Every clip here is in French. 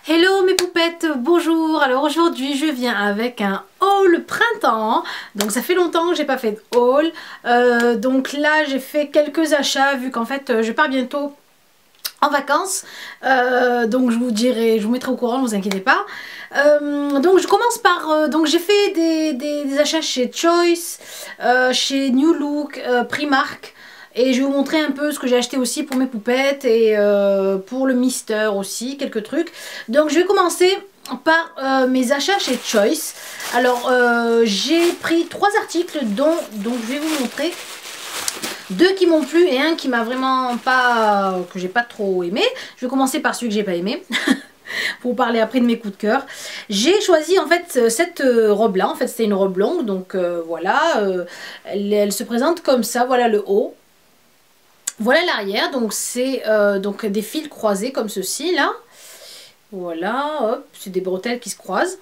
Hello mes poupettes, bonjour. Alors aujourd'hui je viens avec un haul printemps. Donc ça fait longtemps que j'ai pas fait de haul. Donc là j'ai fait quelques achats vu qu'en fait je pars bientôt en vacances. Donc je vous mettrai au courant, ne vous inquiétez pas. Donc je commence par... donc j'ai fait des achats chez Choice, chez New Look, Primark. Et je vais vous montrer un peu ce que j'ai acheté aussi pour mes poupettes et pour le Mister aussi, quelques trucs. Donc je vais commencer par mes achats chez Choice. Alors j'ai pris 3 articles dont je vais vous montrer 2 qui m'ont plu et un qui m'a vraiment pas... que j'ai pas trop aimé. Je vais commencer par celui que j'ai pas aimé. Pour vous parler après de mes coups de cœur. J'ai choisi en fait cette robe là. En fait c'était une robe longue. Donc voilà. Elle se présente comme ça. Voilà le haut. Voilà l'arrière, donc c'est donc des fils croisés comme ceci là. Voilà, hop, c'est des bretelles qui se croisent.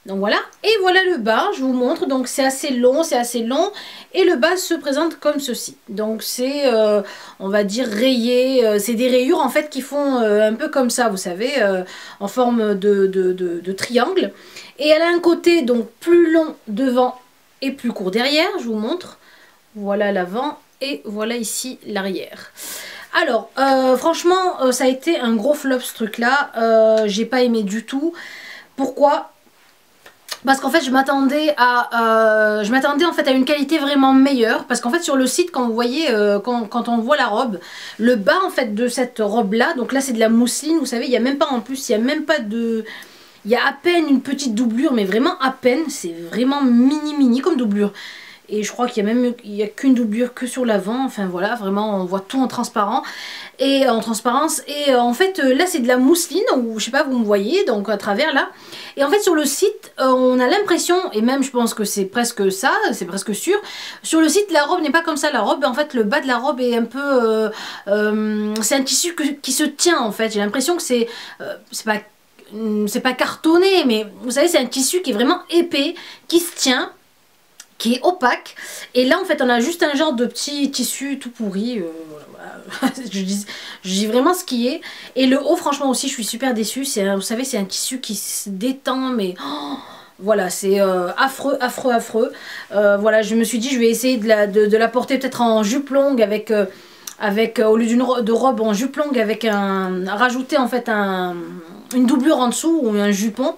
Donc voilà, et voilà le bas, je vous montre, donc c'est assez long, et le bas se présente comme ceci. Donc c'est, on va dire rayé, c'est des rayures en fait qui font un peu comme ça, vous savez, en forme de triangle. Et elle a un côté donc plus long devant et plus court derrière, je vous montre. Voilà l'avant. Et voilà ici l'arrière. Alors, franchement, ça a été un gros flop ce truc-là. J'ai pas aimé du tout. Pourquoi? Parce qu'en fait, je m'attendais en fait à une qualité vraiment meilleure. Parce qu'en fait, sur le site, quand vous voyez, quand on voit la robe, le bas en fait de cette robe-là, donc là c'est de la mousseline, vous savez, il n'y a même pas en plus, il n'y a même pas de... Il y a à peine une petite doublure, mais vraiment à peine. C'est vraiment mini comme doublure. Et je crois qu'il y a qu'une doublure que sur l'avant. Enfin voilà, vraiment on voit tout en transparent et en transparence. Et en fait là c'est de la mousseline, ou je sais pas, vous me voyez donc à travers là. Et en fait sur le site on a l'impression, et même je pense que c'est presque ça, c'est presque sûr. Sur le site la robe n'est pas comme ça. La robe en fait, le bas de la robe est un peu c'est un tissu qui se tient en fait. J'ai l'impression que c'est pas cartonné, mais vous savez c'est un tissu qui est vraiment épais, qui se tient, qui est opaque. Et là en fait on a juste un genre de petit tissu tout pourri, voilà. je dis vraiment ce qui est. Et le haut franchement aussi je suis super déçue. Vous savez c'est un tissu qui se détend, mais voilà, c'est affreux. Voilà, je me suis dit je vais essayer de la porter peut-être en jupe longue avec au lieu de robe en jupe longue, avec rajouter en fait une doublure en dessous ou un jupon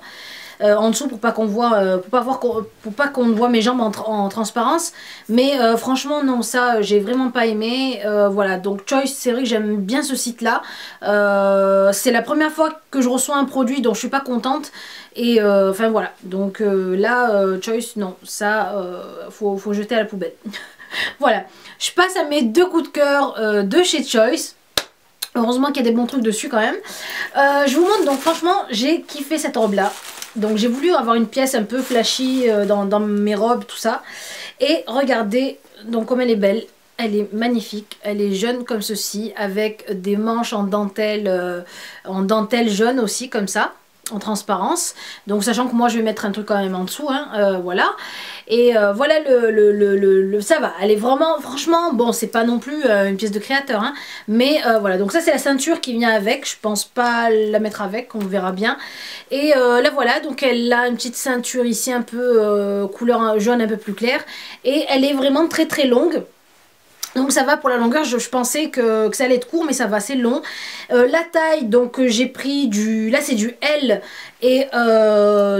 en dessous pour pas qu'on voit, pour pas qu'on voit mes jambes en transparence. Mais franchement non, ça j'ai vraiment pas aimé. Voilà, donc Choice, c'est vrai que j'aime bien ce site là. C'est la première fois que je reçois un produit dont je suis pas contente. Et enfin voilà, donc là Choice, non, ça faut jeter à la poubelle. Voilà, je passe à mes 2 coups de cœur de chez Choice. Heureusement qu'il y a des bons trucs dessus quand même. Je vous montre, donc franchement j'ai kiffé cette robe là. Donc j'ai voulu avoir une pièce un peu flashy dans mes robes, tout ça. Et regardez donc comme elle est belle. Elle est magnifique, elle est jaune comme ceci, avec des manches en dentelle jaune aussi comme ça, en transparence. Donc sachant que moi je vais mettre un truc quand même en dessous, hein, voilà. Et voilà ça va, elle est vraiment, franchement, bon c'est pas non plus une pièce de créateur, hein, mais voilà, donc ça c'est la ceinture qui vient avec, je pense pas la mettre avec, on verra bien. Et là voilà, donc elle a une petite ceinture ici un peu couleur jaune un peu plus claire, et elle est vraiment très longue. Donc ça va pour la longueur, je pensais que ça allait être court, mais ça va, c'est long. La taille, donc j'ai pris là c'est du L, et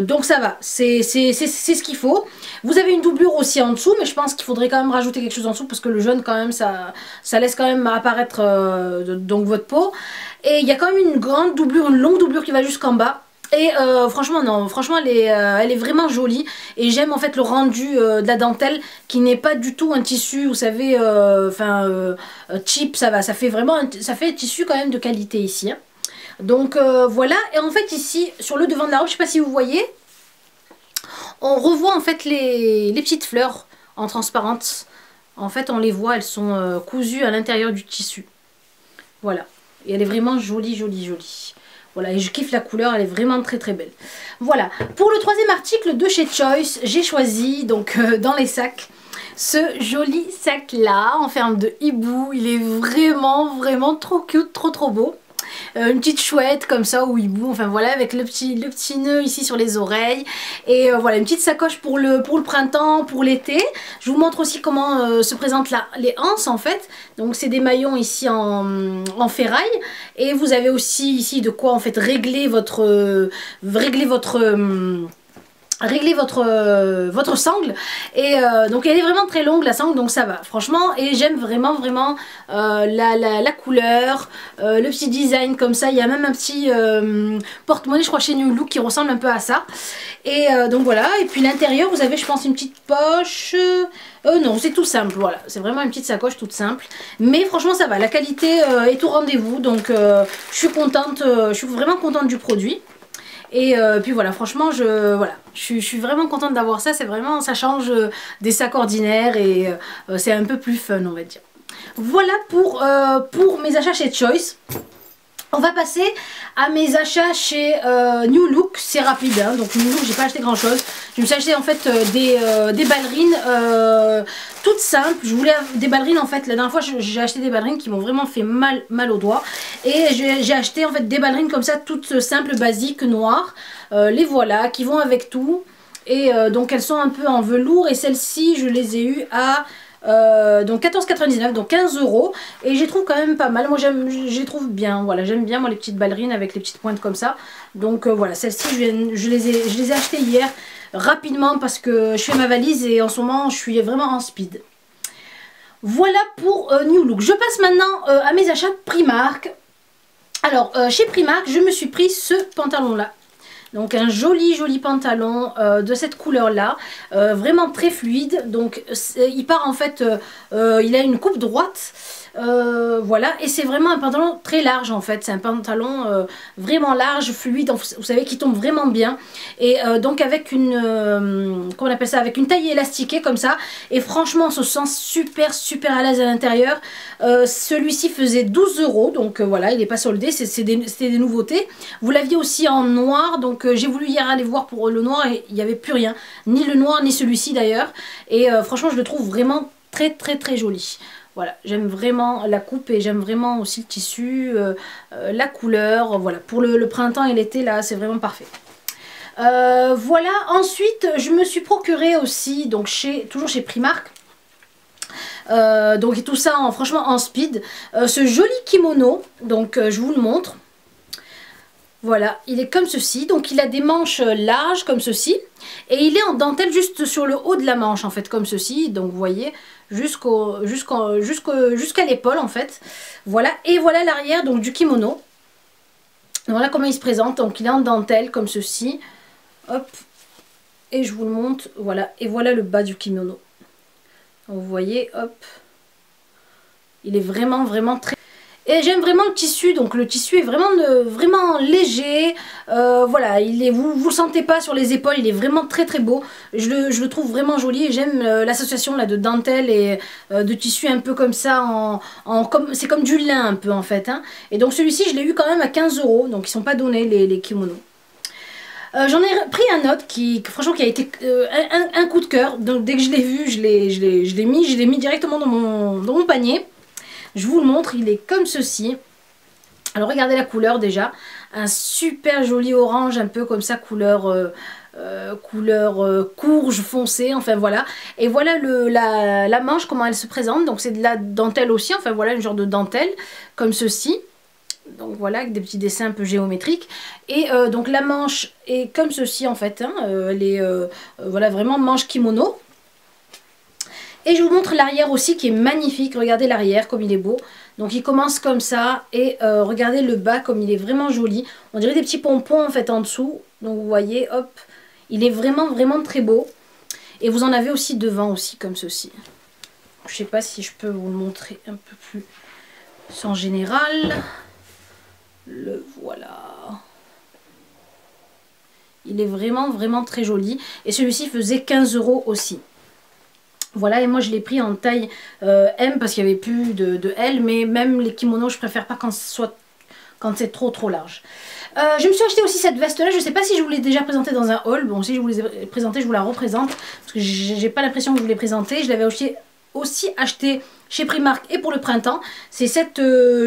donc ça va, c'est ce qu'il faut. Vous avez une doublure aussi en dessous, mais je pense qu'il faudrait quand même rajouter quelque chose en dessous, parce que le jaune quand même, ça laisse quand même apparaître donc votre peau. Et il y a quand même une grande doublure, une longue doublure qui va jusqu'en bas. Et franchement non, franchement elle est vraiment jolie. Et j'aime en fait le rendu de la dentelle, qui n'est pas du tout un tissu, vous savez, cheap. Ça va, ça fait vraiment ça fait un tissu quand même de qualité ici, hein. Donc voilà. Et en fait ici sur le devant de la robe, je sais pas si vous voyez, on revoit en fait les petites fleurs en transparence. En fait on les voit, elles sont cousues à l'intérieur du tissu. Voilà, et elle est vraiment jolie. Voilà, et je kiffe la couleur, elle est vraiment très belle. Voilà, pour le 3e article de chez Choice, j'ai choisi, donc dans les sacs, ce joli sac là, en forme de hibou. Il est vraiment trop cute, trop beau. une petite chouette comme ça au hibou, enfin voilà, avec le petit nœud ici sur les oreilles. Et voilà, une petite sacoche pour le printemps, pour l'été. Je vous montre aussi comment se présentent les anses en fait. Donc c'est des maillons ici en ferraille. Et vous avez aussi ici de quoi en fait régler votre sangle. Et donc elle est vraiment très longue la sangle, donc ça va franchement. Et j'aime vraiment la couleur, le petit design comme ça. Il y a même un petit porte-monnaie je crois chez New Look qui ressemble un peu à ça. Et donc voilà, et puis l'intérieur vous avez je pense une petite poche. Non, c'est tout simple, voilà, c'est vraiment une petite sacoche toute simple. Mais franchement ça va, la qualité est au rendez-vous. Donc je suis contente, je suis vraiment contente du produit. Et puis voilà, franchement, je suis vraiment contente d'avoir ça. C'est vraiment, ça change des sacs ordinaires et c'est un peu plus fun, on va dire. Voilà pour mes achats chez Choice. On va passer à mes achats chez New Look. C'est rapide, hein. Donc New Look, j'ai pas acheté grand chose. Je me suis acheté en fait des ballerines toutes simples. Je voulais des ballerines en fait. La dernière fois, j'ai acheté des ballerines qui m'ont vraiment fait mal aux doigts. Et j'ai acheté en fait des ballerines comme ça, toutes simples, basiques, noires. Les voilà, qui vont avec tout. Et donc elles sont un peu en velours. Et celles-ci, je les ai eues à... donc 14,99, donc 15 € et je les trouve quand même pas mal. Moi je les trouve bien, voilà, j'aime bien moi les petites ballerines avec les petites pointes comme ça. Donc voilà, celles-ci je les ai achetées hier rapidement parce que je fais ma valise et en ce moment je suis vraiment en speed. Voilà pour New Look. Je passe maintenant à mes achats Primark. Alors chez Primark je me suis pris ce pantalon là. Donc un joli pantalon de cette couleur là, vraiment très fluide. Donc il part en fait, il a une coupe droite, voilà, et c'est vraiment un pantalon très large en fait. C'est un pantalon vraiment large, fluide, vous savez, qui tombe vraiment bien. Et donc avec une, comment on appelle ça, avec une taille élastiquée comme ça. Et franchement on se sent super à l'aise à l'intérieur. Celui-ci faisait 12 €, donc voilà, il n'est pas soldé, c'était des nouveautés. Vous l'aviez aussi en noir, donc j'ai voulu hier aller voir pour le noir et il n'y avait plus rien, ni le noir ni celui-ci d'ailleurs. Et franchement je le trouve vraiment très joli. Voilà, j'aime vraiment la coupe et j'aime vraiment aussi le tissu, la couleur. Voilà, pour le printemps et l'été là c'est vraiment parfait. Voilà, ensuite je me suis procuré aussi, donc toujours chez Primark, donc tout ça franchement en speed, ce joli kimono. Donc je vous le montre. Voilà, il est comme ceci, donc il a des manches larges comme ceci, et il est en dentelle juste sur le haut de la manche en fait, comme ceci, donc vous voyez, jusqu'à l'épaule en fait. Voilà, et voilà l'arrière donc du kimono. Voilà comment il se présente, donc il est en dentelle comme ceci, hop, et je vous le montre, voilà, et voilà le bas du kimono. Donc, vous voyez, hop, il est vraiment très... Et j'aime vraiment le tissu, donc le tissu est vraiment léger, voilà, vous le sentez pas sur les épaules, il est vraiment très beau, je le trouve vraiment joli et j'aime l'association là de dentelle et de tissu un peu comme ça, c'est comme du lin un peu en fait, hein. Et donc celui-ci je l'ai eu quand même à 15 €, donc ils sont pas donnés les kimonos. J'en ai pris un autre franchement qui a été un coup de cœur, donc dès que je l'ai vu, je l'ai mis directement dans mon panier. Je vous le montre, il est comme ceci. Alors regardez la couleur déjà, un super joli orange, un peu comme ça, couleur courge foncée, enfin voilà. Et voilà la manche, comment elle se présente, donc c'est de la dentelle aussi, enfin voilà, une genre de dentelle, comme ceci. Donc voilà, avec des petits dessins un peu géométriques. Et donc la manche est comme ceci en fait, hein, elle est voilà, vraiment manche kimono. Et je vous montre l'arrière aussi qui est magnifique. Regardez l'arrière comme il est beau. Donc il commence comme ça. Et regardez le bas comme il est vraiment joli. On dirait des petits pompons en fait en dessous. Donc vous voyez, hop. Il est vraiment très beau. Et vous en avez aussi devant aussi comme ceci. Je sais pas si je peux vous le montrer un peu plus en général. Le voilà. Il est vraiment très joli. Et celui-ci faisait 15 € aussi. Voilà, et moi je l'ai pris en taille M parce qu'il n'y avait plus de L, mais même les kimonos je préfère pas quand c'est trop large. Je me suis acheté aussi cette veste là, je ne sais pas si je vous l'ai déjà présentée dans un haul. Bon, si je vous l'ai présentée, je vous la représente parce que j'ai pas l'impression que je vous l'ai présentée. Je l'avais aussi acheté chez Primark et pour le printemps. C'est cette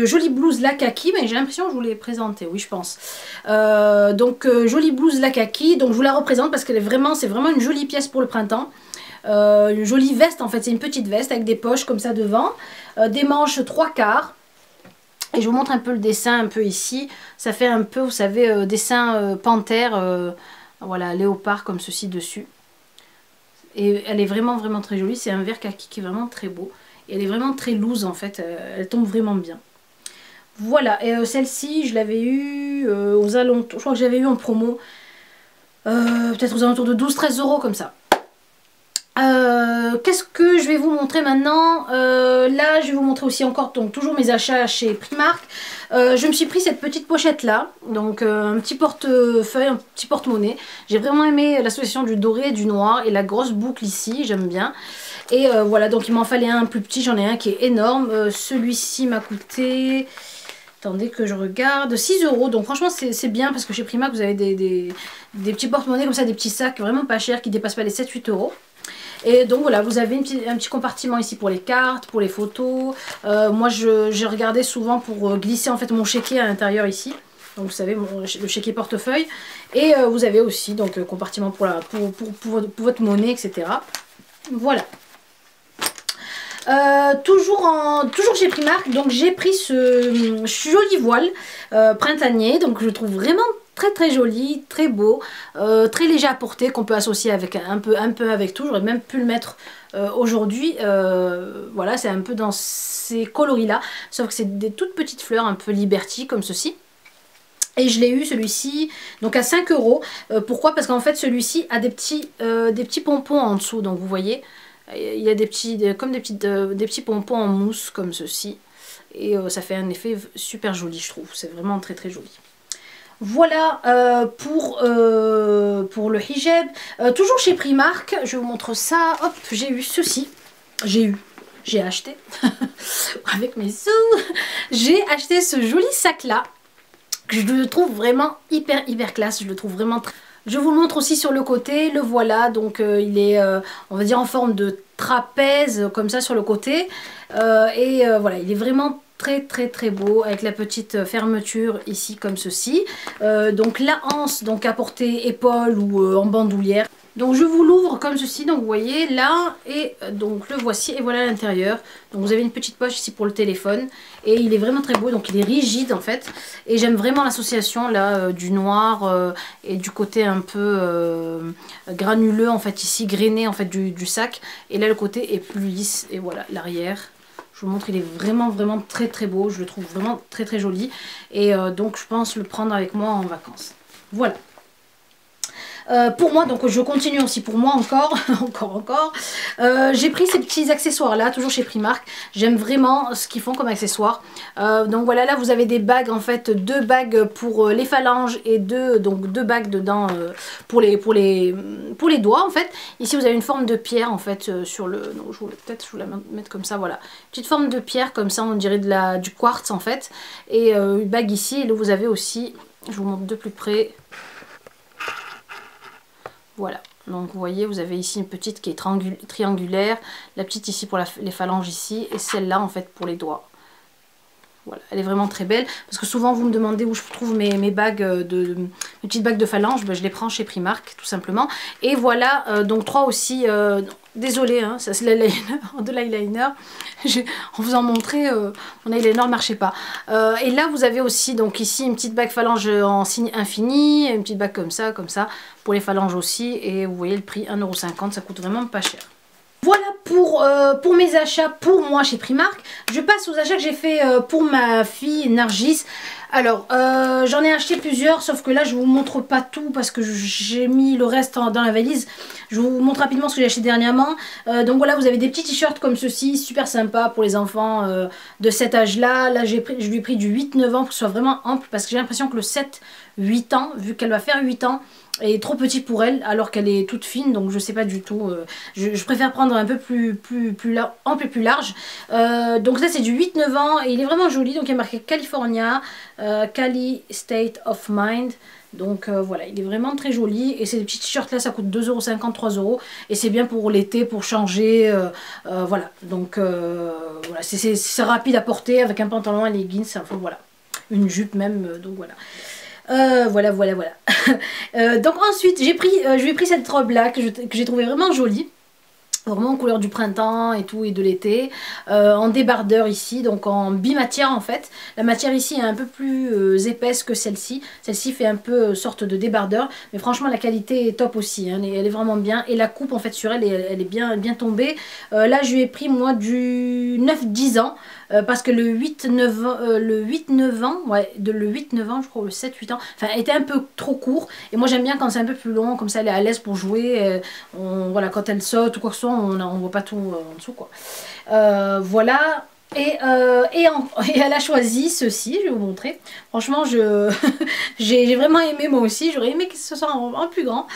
jolie blouse la kaki, mais j'ai l'impression que je vous l'ai présentée, oui je pense. Jolie blouse la kaki, donc je vous la représente parce qu'elle est vraiment, c'est vraiment une jolie pièce pour le printemps. Une jolie veste en fait, c'est une petite veste avec des poches comme ça devant, des manches 3/4. Et je vous montre un peu le dessin un peu ici. Ça fait un peu, vous savez, dessin panthère, voilà, léopard comme ceci dessus. Et elle est vraiment vraiment très jolie. C'est un vert kaki qui est vraiment très beau. Et elle est vraiment très loose en fait. Elle tombe vraiment bien. Voilà, et celle-ci, je l'avais eue aux alentours. Je crois que j'avais eu en promo. Peut-être aux alentours de 12-13 € comme ça. Qu'est-ce que je vais vous montrer maintenant? Là je vais vous montrer aussi encore donc toujours mes achats chez Primark. Je me suis pris cette petite pochette là, donc un petit portefeuille, un petit porte-monnaie. J'ai vraiment aimé l'association du doré et du noir et la grosse boucle ici, j'aime bien. Et voilà, donc il m'en fallait un plus petit, j'en ai un qui est énorme. Celui-ci m'a coûté, attendez que je regarde, 6 €. Donc franchement c'est bien parce que chez Primark vous avez des petits porte-monnaies comme ça, des petits sacs vraiment pas chers qui dépassent pas les 7-8 €. Et donc voilà, vous avez un petit compartiment ici pour les cartes, pour les photos. Moi j'ai regardé souvent pour glisser en fait mon chéquier à l'intérieur ici. Donc vous savez, le chéquier portefeuille. Et vous avez aussi donc compartiment pour votre monnaie, etc. Voilà. Toujours chez Primark, donc j'ai pris ce joli voile printanier. Donc je le trouve vraiment très très joli, très beau, très léger à porter, qu'on peut associer avec un peu avec tout. J'aurais même pu le mettre aujourd'hui. Voilà, c'est un peu dans ces coloris là, sauf que c'est des toutes petites fleurs un peu Liberty comme ceci. Et je l'ai eu celui-ci donc à 5 €. Pourquoi? Parce qu'en fait celui-ci a des petits pompons en dessous, donc vous voyez. Il y a des petits pompons en mousse comme ceci. Et ça fait un effet super joli, je trouve. C'est vraiment très très joli. Voilà pour le hijab. Toujours chez Primark, je vous montre ça. Hop, j'ai eu ceci. J'ai acheté avec mes sous. J'ai acheté ce joli sac là. Que je le trouve vraiment hyper classe. Je le trouve vraiment très... Je vous le montre aussi sur le côté, le voilà, donc il est, on va dire, en forme de trapèze, comme ça sur le côté. Voilà, il est vraiment très beau, avec la petite fermeture ici, comme ceci. Donc la anse, donc à portée épaule ou en bandoulière. Donc je vous l'ouvre comme ceci, donc vous voyez là, et donc le voici, et voilà l'intérieur. Donc vous avez une petite poche ici pour le téléphone, et il est vraiment très beau, donc il est rigide en fait. Et j'aime vraiment l'association là du noir et du côté un peu granuleux en fait ici, grainé en fait du sac. Et là le côté est plus lisse, et voilà l'arrière. Je vous montre, il est vraiment très beau, je le trouve vraiment très joli. Et donc je pense le prendre avec moi en vacances. Voilà. Pour moi, donc je continue aussi pour moi encore, j'ai pris ces petits accessoires là, toujours chez Primark. J'aime vraiment ce qu'ils font comme accessoires. Donc voilà, là vous avez des bagues en fait, 2 bagues pour les phalanges et deux bagues dedans pour les doigts en fait. Ici vous avez une forme de pierre en fait sur le, donc peut-être je vous la mettre comme ça, voilà, petite forme de pierre comme ça, on dirait du quartz en fait. Et une bague ici, et là vous avez aussi, je vous montre de plus près. Voilà, donc vous voyez, vous avez ici une petite qui est triangulaire, la petite ici pour les phalanges ici, et celle-là en fait pour les doigts. Voilà, elle est vraiment très belle, parce que souvent vous me demandez où je trouve mes bagues, mes petites bagues de phalanges, ben, je les prends chez Primark tout simplement. Et voilà, donc 3 aussi, désolée, hein, ça c'est de l'eyeliner, en vous en montrer, mon eyeliner ne marchait pas. Et là vous avez aussi donc ici une petite bague phalange en signe infini, une petite bague comme ça, pour les phalanges aussi, et vous voyez le prix 1,50 €, ça coûte vraiment pas cher. Voilà pour mes achats pour moi chez Primark. Je passe aux achats que j'ai fait pour ma fille Nargis. Alors j'en ai acheté plusieurs, sauf que là je vous montre pas tout parce que j'ai mis le reste dans la valise. Je vous montre rapidement ce que j'ai acheté dernièrement. Donc voilà, vous avez des petits t-shirts comme ceci, super sympa pour les enfants de cet âge là. Là je lui ai pris du 8-9 ans pour que ce soit vraiment ample, parce que j'ai l'impression que le 7-8 ans, vu qu'elle va faire 8 ans, est trop petit pour elle alors qu'elle est toute fine, donc je sais pas du tout, je préfère prendre un peu plus ample et plus large. Donc ça c'est du 8-9 ans et il est vraiment joli, donc il y a marqué California, Cali State of Mind. Donc voilà, il est vraiment très joli. Et ces petits t-shirts là, ça coûte 2,50 €, 3 €. Et c'est bien pour l'été, pour changer. Voilà, donc voilà, c'est rapide à porter avec un pantalon, un leggings, enfin voilà. Une jupe même, donc voilà. Voilà. Donc ensuite, je lui ai pris cette robe là que j'ai trouvé vraiment jolie. Vraiment en couleur du printemps et tout, et de l'été, en débardeur ici, donc en bimatière en fait. La matière ici est un peu plus épaisse que celle-ci. Celle-ci fait un peu sorte de débardeur, mais franchement la qualité est top aussi, hein. Elle est vraiment bien. Et la coupe en fait sur elle, elle est bien tombée. Là je lui ai pris moi du 9-10 ans. Parce que le 8-9 ans, ouais, le 8-9 ans, je crois, le 7-8 ans, enfin, était un peu trop court. Et moi, j'aime bien quand c'est un peu plus long, comme ça, elle est à l'aise pour jouer. Voilà, quand elle saute ou quoi que ce soit, on voit pas tout en dessous, quoi. Voilà. Et elle a choisi ceci, je vais vous montrer. Franchement, j'ai vraiment aimé moi aussi. J'aurais aimé que ce soit en plus grand.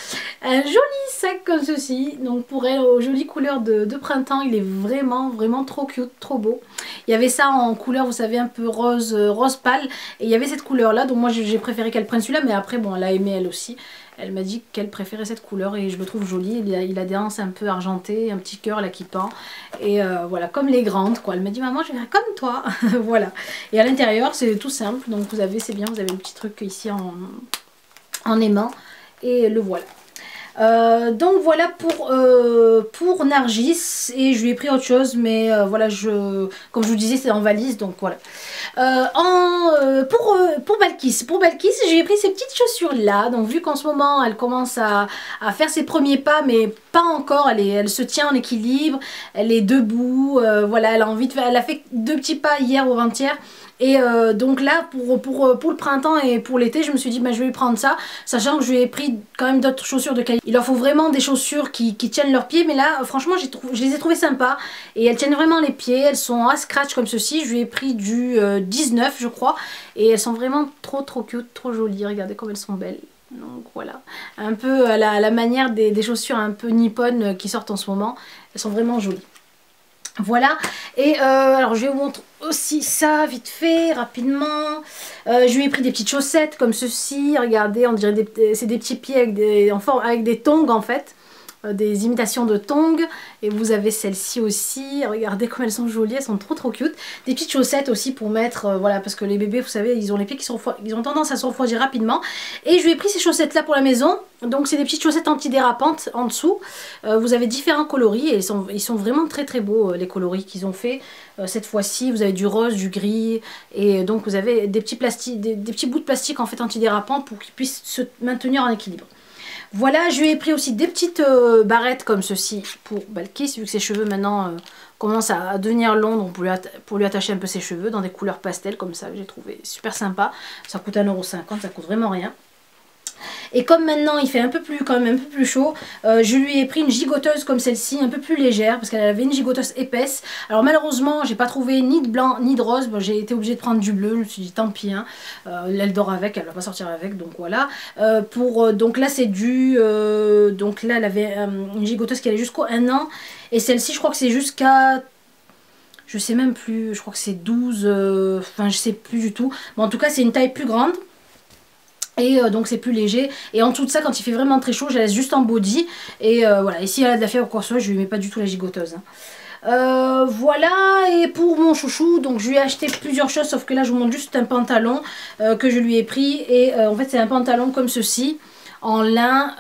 Un joli sac comme ceci. Donc pour elle, aux jolies couleurs de printemps, il est vraiment trop cute, trop beau. Il y avait ça en couleur, vous savez, un peu rose pâle. Et il y avait cette couleur là. Donc moi j'ai préféré qu'elle prenne celui-là. Mais après, bon, elle a aimé elle aussi. Elle m'a dit qu'elle préférait cette couleur et je le trouve joli. Il a des anses un peu argentées, un petit cœur là qui pend. Et voilà, comme les grandes quoi. Elle m'a dit maman je vais faire comme toi. Voilà. Et à l'intérieur c'est tout simple. Donc vous avez, c'est bien, vous avez le petit truc ici en aimant. Et le voilà. Donc voilà pour Nargis. Et je lui ai pris autre chose. Mais voilà, comme je vous disais c'est en valise. Donc voilà. Pour Balkis, je lui ai pris ces petites chaussures là. Donc vu qu'en ce moment elle commence à faire ses premiers pas, mais pas encore, elle se tient en équilibre, elle est debout, voilà, elle a envie de faire, elle a fait 2 petits pas hier ou avant-hier. Et donc là pour le printemps et pour l'été je me suis dit bah, je vais lui prendre ça, sachant que je lui ai pris quand même d'autres chaussures de qualité. Il leur faut vraiment des chaussures qui tiennent leurs pieds, mais là franchement je les ai trouvées sympas et elles tiennent vraiment les pieds, elles sont à scratch comme ceci. Je lui ai pris du 19 je crois et elles sont vraiment trop cute, trop jolies, regardez comme elles sont belles. Donc voilà, un peu à la manière des chaussures un peu nippones qui sortent en ce moment, elles sont vraiment jolies. Voilà, et alors je vais vous montrer aussi ça vite fait, rapidement. Je lui ai pris des petites chaussettes comme ceci, regardez, on dirait c'est des petits pieds avec des tongs en fait. Des imitations de tongs. Et vous avez celle-ci aussi, regardez comme elles sont jolies, elles sont trop cute. Des petites chaussettes aussi pour mettre, voilà, parce que les bébés vous savez ils ont les pieds ils ont tendance à se refroidir rapidement. Et je lui ai pris ces chaussettes là pour la maison. Donc c'est des petites chaussettes antidérapantes en dessous. Vous avez différents coloris et ils sont vraiment très beaux les coloris qu'ils ont fait. Cette fois-ci vous avez du rose, du gris et donc vous avez des petits bouts de plastique en fait antidérapants pour qu'ils puissent se maintenir en équilibre. Voilà, je lui ai pris aussi des petites barrettes comme ceci pour Balkis, vu que ses cheveux maintenant commencent à devenir longs, donc pour lui attacher un peu ses cheveux dans des couleurs pastel comme ça, j'ai trouvé super sympa. Ça coûte 1,50 €, ça coûte vraiment rien. Et comme maintenant il fait quand même un peu plus chaud, je lui ai pris une gigoteuse comme celle-ci, un peu plus légère, parce qu'elle avait une gigoteuse épaisse. Alors malheureusement j'ai pas trouvé ni de blanc ni de rose, bon, j'ai été obligée de prendre du bleu, je me suis dit tant pis, hein. Elle dort avec, elle va pas sortir avec, donc voilà. Donc là c'est donc là elle avait une gigoteuse qui allait jusqu'au 1 an, et celle-ci je crois que c'est jusqu'à... Je sais même plus, je crois que c'est 12, enfin je sais plus du tout. Mais en tout cas c'est une taille plus grande. Et donc c'est plus léger. Et en dessous de ça, quand il fait vraiment très chaud, je la laisse juste en body. Et voilà, et si elle a de la fièvre ou quoi que ce soit, je lui mets pas du tout la gigoteuse, hein. Voilà, et pour mon chouchou, donc je lui ai acheté plusieurs choses, sauf que là je vous montre juste un pantalon que je lui ai pris. Et en fait c'est un pantalon comme ceci, en lin,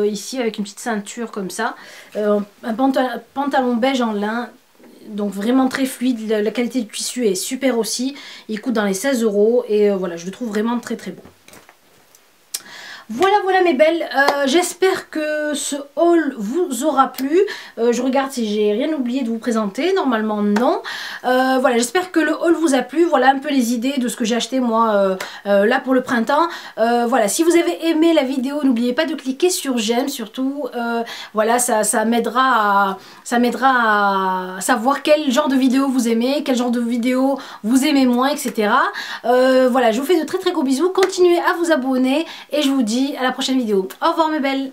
ici avec une petite ceinture comme ça. Un pantalon beige en lin. Donc vraiment très fluide, la qualité du tissu est super aussi. Il coûte dans les 16 € et voilà, je le trouve vraiment très beau. Voilà mes belles, j'espère que ce haul vous aura plu. Je regarde si j'ai rien oublié de vous présenter, normalement non. Voilà, j'espère que le haul vous a plu. Voilà un peu les idées de ce que j'ai acheté moi là pour le printemps. Voilà, si vous avez aimé la vidéo, n'oubliez pas de cliquer sur j'aime surtout. Voilà, ça m'aidera à savoir quel genre de vidéo vous aimez, quel genre de vidéo vous aimez moins, etc. Voilà, je vous fais de très gros bisous, continuez à vous abonner et je vous dis à la prochaine vidéo. Au revoir mes belles.